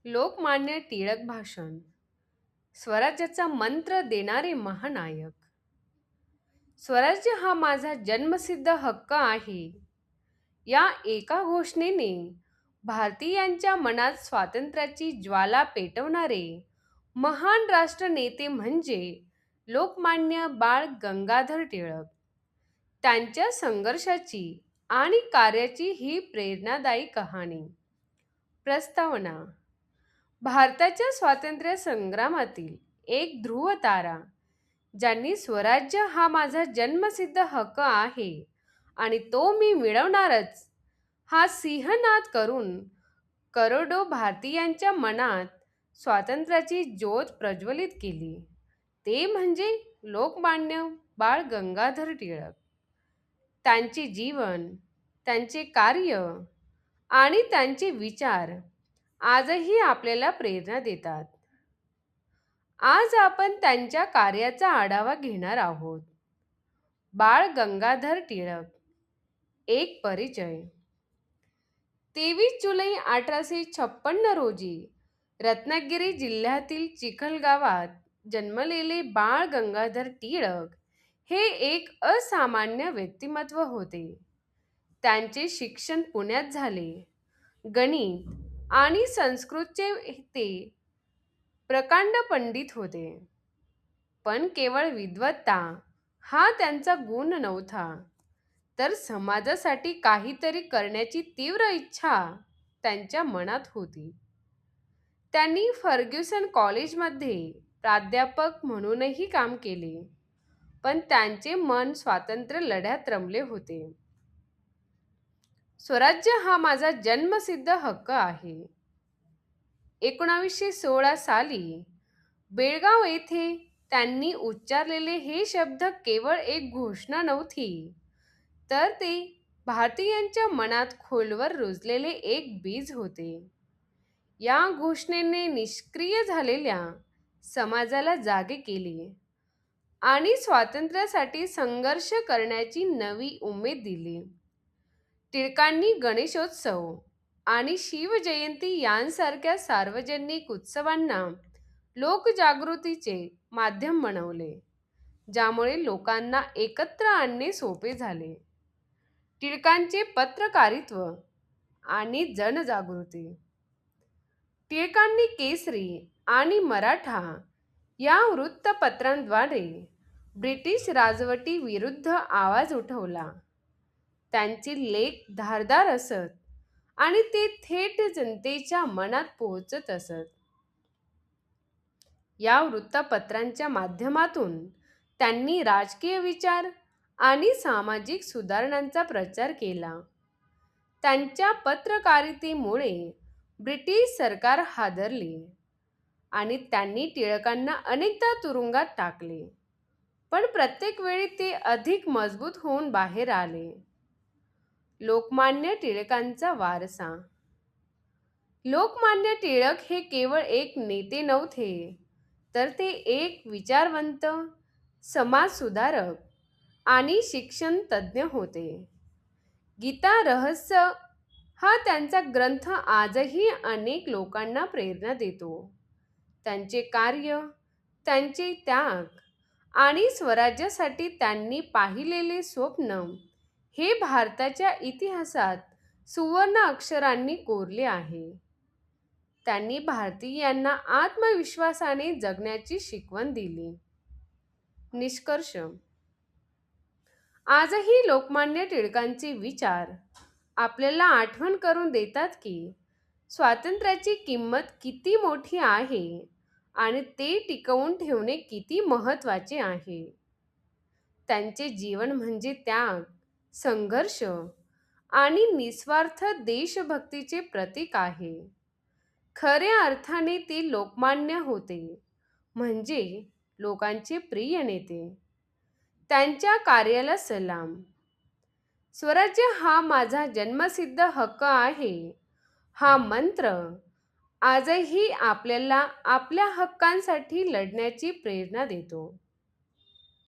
लोकमान्य टिळक भाषण. स्वराज्याचा मंत्र देणारे महानायक. स्वराज्य हा माझा जन्मसिद्ध हक्क आहे. या एका घोषणेने भारतीयांच्या मनात स्वातंत्र्याची ज्वाला पेटवणारे महान राष्ट्रनेते म्हणजे लोकमान्य बाळ गंगाधर टिळक. त्यांच्या संघर्षाची आणि कार्याची ही प्रेरणादायी कहाणी. प्रस्तावना. भारताच्या स्वातंत्र्य संग्रामातील एक ध्रुव तारा, ज्यांनी स्वराज्य हा माझा जन्मसिद्ध हक्क आहे आणि तो मी मिळवणारच हा सिंहनाद करून करोडो भारतीयांच्या मनात स्वातंत्र्याची ज्योत प्रज्वलित केली, ते म्हणजे लोकमान्य बाळ गंगाधर टिळक. त्यांचे जीवन, त्यांचे कार्य आणि त्यांचे विचार आजही आपल्याला प्रेरणा देतात. आज आपण त्यांच्या कार्याचा आढावा घेणार आहोत. बाळ गंगाधर टिळक. एक परिचय. 23 जुलै 1856 रोजी रत्नागिरी जिल्ह्यातील चिखल गावात जन्मलेले बाळ गंगाधर टिळक हे एक असामान्य व्यक्तिमत्व होते. त्यांचे शिक्षण पुण्यात झाले. गणित आणि संस्कृतचे ते प्रकांड पंडित होते. पण केवळ विद्वत्ता हा त्यांचा गुण नव्हता, तर समाजासाठी काहीतरी करण्याची तीव्र इच्छा त्यांच्या मनात होती. त्यांनी फर्ग्युसन कॉलेजमध्ये प्राध्यापक म्हणूनही काम केले, पण त्यांचे मन स्वातंत्र्य लढ्यात रमले होते. स्वराज्य हा माझा जन्मसिद्ध हक्क आहे. 1916 साली बेळगाव येथे त्यांनी उच्चारलेले हे शब्द केवळ एक घोषणा नव्हती, तर ते भारतीयांच्या मनात खोलवर रुजलेले एक बीज होते. या घोषणेने निष्क्रिय झालेल्या समाजाला जागे केले आणि स्वातंत्र्यासाठी संघर्ष करण्याची नवी उमेद दिली. टिळकांनी गणेशोत्सव आणि शिवजयंती यांसारख्या सार्वजनिक उत्सवांना लोकजागृतीचे माध्यम बनवले, ज्यामुळे लोकांना एकत्र आणणे सोपे झाले. टिळकांचे पत्रकारित्व आणि जनजागृती. टिळकांनी केसरी आणि मराठा या वृत्तपत्रांद्वारे ब्रिटिश राजवटीविरुद्ध आवाज उठवला. त्यांचे लेख धारदार असत आणि ते थेट जनतेच्या मनात पोहोचत असत. या वृत्तपत्रांच्या माध्यमातून त्यांनी राजकीय विचार आणि सामाजिक सुधारणांचा प्रचार केला. त्यांच्या पत्रकारितेमुळे ब्रिटिश सरकार हादरले आणि त्यांनी टिळकांना अनेकदा तुरुंगात टाकले, पण प्रत्येक वेळी ते अधिक मजबूत होऊन बाहेर आले. लोकमान्य टिळकांचा वारसा. लोकमान्य टिळक हे केवळ एक नेते नव्हते, तर ते एक विचारवंत, समाजसुधारक आणि शिक्षण तज्ज्ञ होते. गीता रहस्य हा त्यांचा ग्रंथ आजही अनेक लोकांना प्रेरणा देतो. त्यांचे कार्य, त्यांचे त्याग आणि स्वराज्यासाठी त्यांनी पाहिलेले स्वप्न हे भारताच्या इतिहासात सुवर्ण अक्षरांनी कोरले आहे. त्यांनी भारतीयांना आत्मविश्वासाने जगण्याची शिकवण दिली. निष्कर्ष. आजही लोकमान्य टिळकांचे विचार आपल्याला आठवण करून देतात की स्वातंत्र्याची किंमत किती मोठी आहे आणि ते टिकवून ठेवणे किती महत्त्वाचे आहे. त्यांचे जीवन म्हणजे त्याग, संघर्ष आणि निस्वार्थ देशभक्तीचे प्रतीक आहे. खऱ्या अर्थाने ते लोकमान्य होते, म्हणजे लोकांचे प्रिय नेते. त्यांच्या कार्याला सलाम. स्वराज्य हा माझा जन्मसिद्ध हक्क आहे हा मंत्र आजही आपल्याला आपल्या हक्कांसाठी लढण्याची प्रेरणा देतो.